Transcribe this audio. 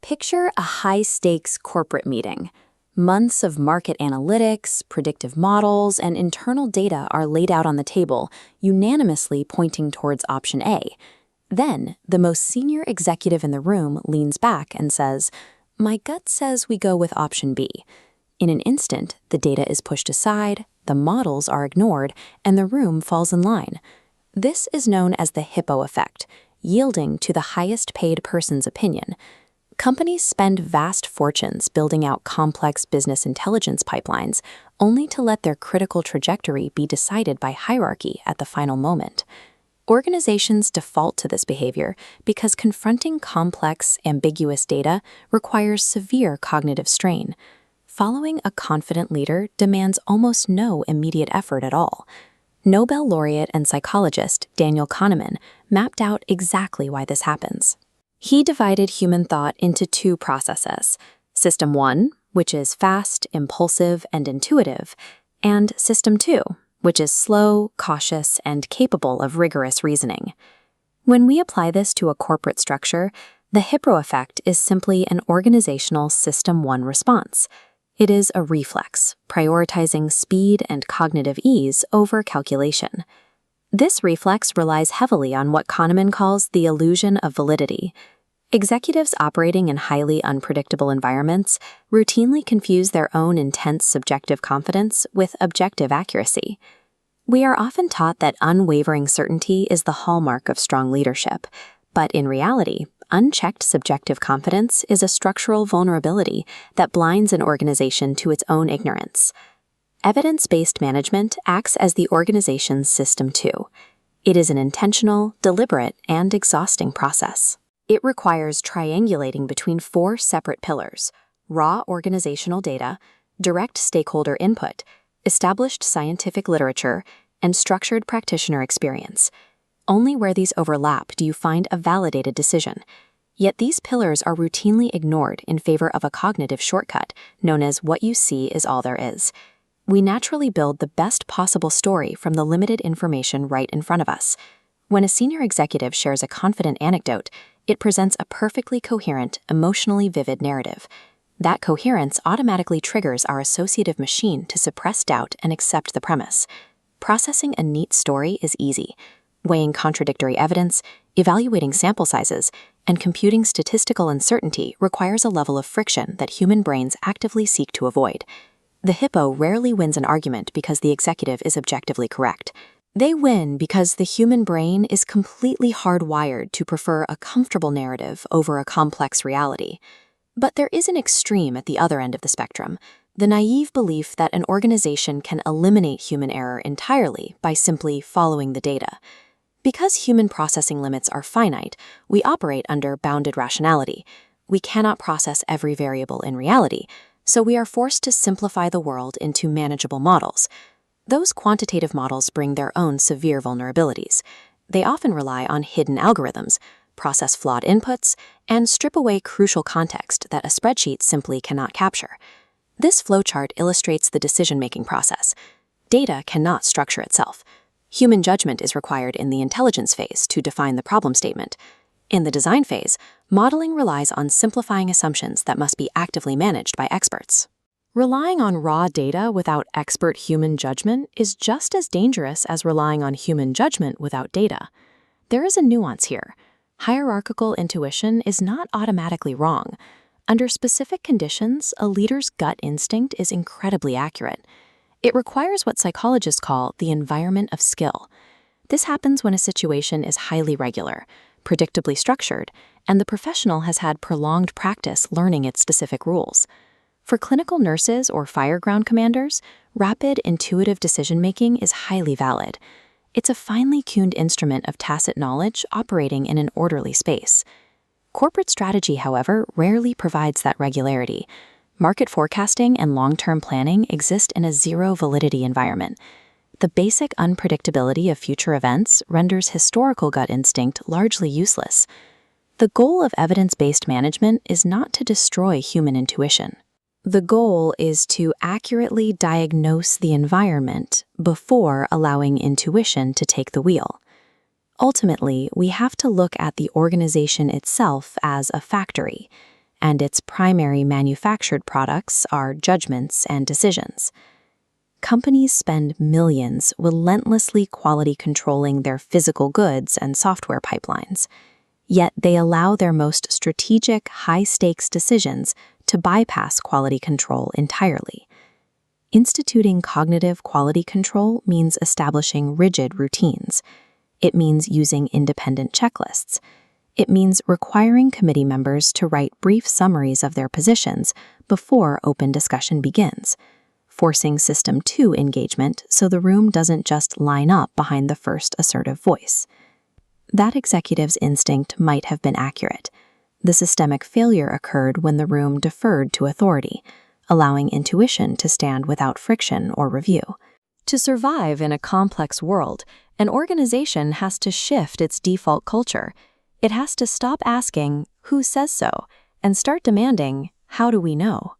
Picture a high-stakes corporate meeting. Months of market analytics, predictive models, and internal data are laid out on the table, unanimously pointing towards option A. Then, the most senior executive in the room leans back and says, "My gut says we go with option B." In an instant, the data is pushed aside, the models are ignored, and the room falls in line. This is known as the Hippo effect, yielding to the highest-paid person's opinion. Companies spend vast fortunes building out complex business intelligence pipelines, only to let their critical trajectory be decided by hierarchy at the final moment. Organizations default to this behavior because confronting complex, ambiguous data requires severe cognitive strain. Following a confident leader demands almost no immediate effort at all. Nobel laureate and psychologist Daniel Kahneman mapped out exactly why this happens. He divided human thought into two processes: System 1, which is fast, impulsive, and intuitive, and System 2, which is slow, cautious, and capable of rigorous reasoning. When we apply this to a corporate structure, the Hippo effect is simply an organizational System 1 response. It is a reflex, prioritizing speed and cognitive ease over calculation. This reflex relies heavily on what Kahneman calls the illusion of validity. Executives operating in highly unpredictable environments routinely confuse their own intense subjective confidence with objective accuracy. We are often taught that unwavering certainty is the hallmark of strong leadership, but in reality, unchecked subjective confidence is a structural vulnerability that blinds an organization to its own ignorance. Evidence-based management acts as the organization's System 2. It is an intentional, deliberate, and exhausting process. It requires triangulating between four separate pillars: raw organizational data, direct stakeholder input, established scientific literature, and structured practitioner experience. Only where these overlap do you find a validated decision. Yet these pillars are routinely ignored in favor of a cognitive shortcut known as what you see is all there is. We naturally build the best possible story from the limited information right in front of us. When a senior executive shares a confident anecdote, it presents a perfectly coherent, emotionally vivid narrative. That coherence automatically triggers our associative machine to suppress doubt and accept the premise. Processing a neat story is easy. Weighing contradictory evidence, evaluating sample sizes, and computing statistical uncertainty requires a level of friction that human brains actively seek to avoid. The Hippo rarely wins an argument because the executive is objectively correct. They win because the human brain is completely hardwired to prefer a comfortable narrative over a complex reality. But there is an extreme at the other end of the spectrum: the naive belief that an organization can eliminate human error entirely by simply following the data. Because human processing limits are finite, we operate under bounded rationality. We cannot process every variable in reality, so we are forced to simplify the world into manageable models. Those quantitative models bring their own severe vulnerabilities. They often rely on hidden algorithms, process flawed inputs, and strip away crucial context that a spreadsheet simply cannot capture. This flowchart illustrates the decision-making process. Data cannot structure itself. Human judgment is required in the intelligence phase to define the problem statement. In the design phase, modeling relies on simplifying assumptions that must be actively managed by experts. Relying on raw data without expert human judgment is just as dangerous as relying on human judgment without data. There is a nuance here. Hierarchical intuition is not automatically wrong. Under specific conditions, a leader's gut instinct is incredibly accurate. It requires what psychologists call the environment of skill. This happens when a situation is highly regular, predictably structured, and the professional has had prolonged practice learning its specific rules. For clinical nurses or fireground commanders, rapid, intuitive decision-making is highly valid. It's a finely tuned instrument of tacit knowledge operating in an orderly space. Corporate strategy, however, rarely provides that regularity. Market forecasting and long-term planning exist in a zero-validity environment. The basic unpredictability of future events renders historical gut instinct largely useless. The goal of evidence-based management is not to destroy human intuition. The goal is to accurately diagnose the environment before allowing intuition to take the wheel. Ultimately, we have to look at the organization itself as a factory. and its primary manufactured products are judgments and decisions. Companies spend millions relentlessly quality controlling their physical goods and software pipelines, yet they allow their most strategic, high-stakes decisions to bypass quality control entirely. Instituting cognitive quality control means establishing rigid routines. It means using independent checklists. It means requiring committee members to write brief summaries of their positions before open discussion begins, forcing System 2 engagement so the room doesn't just line up behind the first assertive voice. That executive's instinct might have been accurate. The systemic failure occurred when the room deferred to authority, allowing intuition to stand without friction or review. To survive in a complex world, an organization has to shift its default culture. It has to stop asking, "Who says so?" and start demanding, "How do we know?"